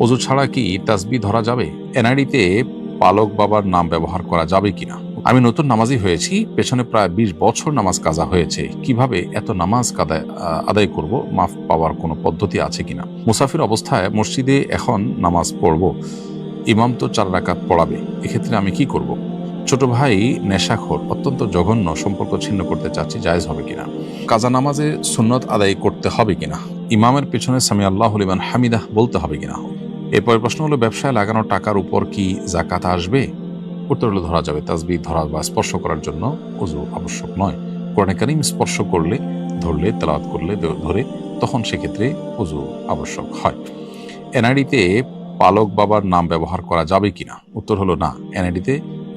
অজু ছাড়া কি তাসবিহ ধরা যাবে? এনআইডিতে পালক বাবার নাম ব্যবহার করা যাবে কিনা? আমি নতুন নামাজি হয়েছি, পেছনে প্রায় 20 বছর নামাজ কাজা হয়েছে। কিভাবে এত নামাজ আদায় করব? মাফ পাওয়ার কোনো পদ্ধতি আছে কিনা? মুসাফির অবস্থায় মসজিদে এখন নামাজ পড়ব, ইমাম তো 4 রাকাত পড়াবে, এক্ষেত্রে আমি কি করব? ছোট ভাই নেশাখোর, অত্যন্ত জঘন্য, সম্পর্ক ছিন্ন করতে চাচ্ছি, জায়েজ হবে কিনা? কাজা নামাজে সুন্নত আদায় করতে হবে কিনা? ইমামের পেছনে সামি আল্লাহু লিমান হামিদাহ বলতে হবে কিনা? এরপরের প্রশ্ন হলো, ব্যবসায় লাগানো টাকার উপর কি যাকাত আসবে? উত্তর হলো ধরা যাবে। তাসবিহ ধরা বা স্পর্শ করার জন্য ওযু আবশ্যক নয়। কোরআনে কারীম স্পর্শ করলে, ধরলে, তেলাওয়াত করলে, ধরে, তখন সেক্ষেত্রে ওযু আবশ্যক হয়। এনআইডিতে পালক বাবার নাম ব্যবহার করা যাবে কিনা? উত্তর হলো না। এনআইডিতে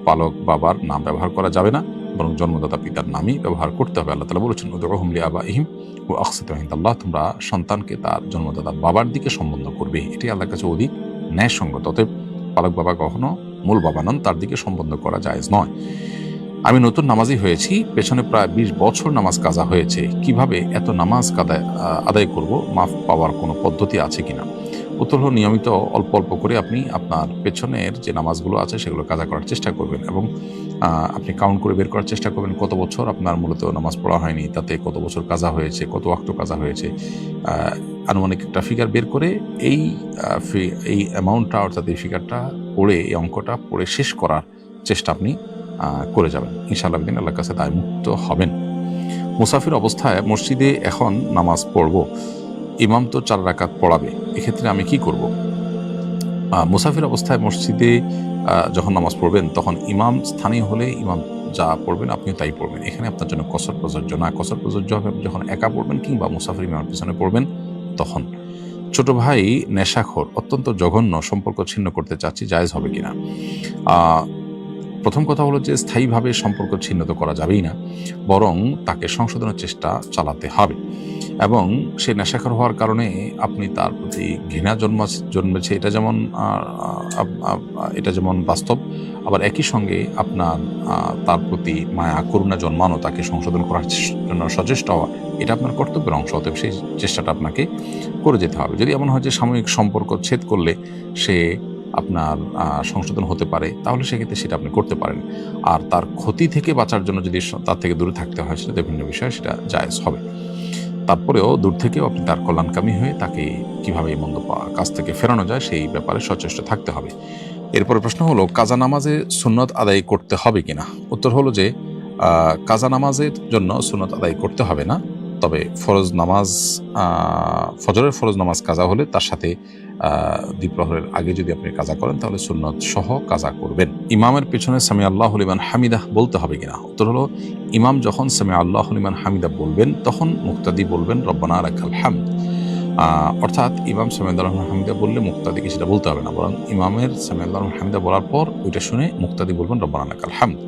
পালক বাবার নাম ব্যবহার করা যাবে না, বরং জন্মদাতা পিতার নামই ব্যবহার করতে হবে। আল্লাহ তাআলা বলেছেন, উদউহুম লিআবাইহিম ওয়া আকসিতু ইনদাল্লাহ, তোমরা সন্তানকে তার জন্মদাতা বাবার দিকে সম্বোধন করবে, এটি আল্লাহর কাছে অধিক ন্যায়সঙ্গত। অতএব পালক বাবা কখনো মূল বাবা নন, তার দিকে সম্বোধন করা জায়েজ নয়। আমি নতুন নামাজি হয়েছি, পেছনে প্রায় 20 বছর নামাজ কাজা হয়েছে। কিভাবে এত নামাজ আদায় করব? মাফ পাওয়ার কোনো পদ্ধতি আছে কিনা? উত্তর হলো, নিয়মিত অল্প অল্প করে আপনি আপনার পেছনের যে নামাজগুলো আছে সেগুলো কাজা করার চেষ্টা করবেন, এবং আপনি কাউন্ট করে বের করার চেষ্টা করবেন কত বছর আপনার মূলত নামাজ পড়া হয়নি, তাতে কত বছর কাজা হয়েছে, কত ওয়াক্ত কাজা হয়েছে। আনুমানিক একটা ফিগার বের করে এই অ্যামাউন্টটা, অর্থাৎ এই ফিগারটা পড়ে, এই অঙ্কটা পড়ে শেষ করার চেষ্টা আপনি করে যাবেন। ইনশাআল্লাহ একদিন আল্লাহর কাছে দায়মুক্ত হবেন। মুসাফির অবস্থায় মসজিদে এখন নামাজ পড়ব, ইমাম তো 4 রাকাত পড়াবে, এক্ষেত্রে আমি কি করব? মুসাফির অবস্থায় মসজিদে যখন নামাজ পড়বেন, তখন ইমাম স্থানীয় হলে ইমাম যা পড়বেন আপনিও তাই পড়বেন। এখানে আপনার জন্য কসর প্রযোজ্য না। কসর প্রযোজ্য হবে আপনি যখন একা পড়বেন কিংবা মুসাফির ইমামের পিছনে পড়বেন তখন। ছোট ভাই নেশাখোর, অত্যন্ত জঘন্য, সম্পর্ক ছিন্ন করতে চাচ্ছি, জায়েজ হবে কিনা? আ প্রথম কথা হলো যে, স্থায়ীভাবে সম্পর্ক ছিন্ন তো করা যাবেই না, বরং তাকে সংশোধনের চেষ্টা চালাতে হবে। এবং সে নেশাখোর হওয়ার কারণে আপনি তার প্রতি ঘৃণা জন্মেছে, এটা যেমন বাস্তব, আবার একই সঙ্গে আপনার তার প্রতি মায়া করুণা জন্মানো, তাকে সংশোধন করার জন্য সচেষ্ট হওয়া, এটা আপনার কর্তব্যের অংশ। অতএব সেই চেষ্টাটা আপনাকে করে যেতে হবে। যদি এমন হয় যে সাময়িক সম্পর্ক ছেদ করলে সে আপনার সংশোধন হতে পারে, তাহলে সেক্ষেত্রে সেটা আপনি করতে পারেন। আর তার ক্ষতি থেকে বাঁচার জন্য যদি তার থেকে দূরে থাকতে হয়, সেটা ভিন্ন বিষয়, সেটা জায়েজ হবে। তারপরেও দূর থেকেও আপনি তার কল্যাণকামী হয়ে তাকে কিভাবে এই মন্দ কাজ থেকে ফেরানো যায় সেই ব্যাপারে সচেষ্ট থাকতে হবে। এরপরে প্রশ্ন হলো, কাজা নামাজে সুন্নত আদায় করতে হবে কিনা? উত্তর হলো যে, কাজা নামাজের জন্য সুন্নত আদায় করতে হবে না। তবে ফরজ নামাজ, ফজরের ফরজ নামাজ কাজা হলে তার সাথে দ্বিপ্রহরের আগে যদি আপনি কাজা করেন, তাহলে সুন্নত সহ কাজা করবেন। ইমামের পেছনে সামি আল্লাহু লিমান হামিদাহ বলতে হবে কিনা? উত্তর হলো, ইমাম যখন সামি আল্লাহু লিমান হামিদা বলবেন, তখন মুক্তাদি বলবেন রব্বানা লাকাল হামদ। অর্থাৎ ইমাম সামি আল্লাহু লিমান হামিদা বললে মুক্তাদিকে সেটা বলতে হবে না, বরং ইমামের সামি আল্লাহু লিমান হামিদা বলার পর ওইটা শুনে মুক্তাদি বলবেন রব্বানা লাকাল হামদ।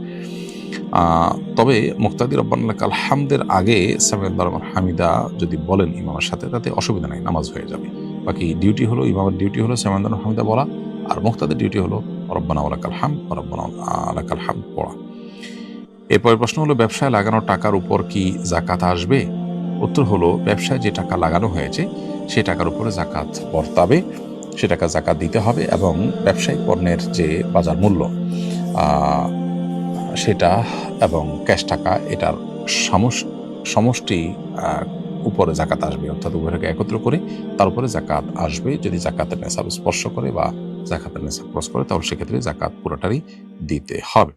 তবে মুক্তাদি রব্বানা লাকাল হামদের আগে সামি আল্লাহু লিমান হামিদা যদি বলেন ইমামের সাথে, তাতে অসুবিধা নাই, নামাজ হয়ে যাবে। বাকি ডিউটি হলো, ইমামের ডিউটি হলো সামি আল্লাহু লিমান হামিদা বলা, আর মুক্তাদির ডিউটি হলো রব্বানা ওয়ালাকাল হামদ, রব্বানা লাকাল হামদ পড়া। এরপরের প্রশ্ন হলো, ব্যবসায় লাগানো টাকার উপর কি যাকাত আসবে? উত্তর হলো, ব্যবসায় যে টাকা লাগানো হয়েছে সেই টাকার উপরে যাকাত বর্তাবে, সে টাকা যাকাত দিতে হবে, এবং ব্যবসায়িক পণ্যের যে বাজার মূল্য সেটা এবং ক্যাশ টাকা, এটার সমষ্টি উপরে যাকাত আসবে। অর্থাৎ উভয়টাকে একত্র করে তার উপরে যাকাত আসবে। যদি যাকাতের নেশাব স্পর্শ করে বা যাকাতের নেশাব ক্রস করে, তাহলে সেক্ষেত্রে যাকাত পুরোটারই দিতে হবে।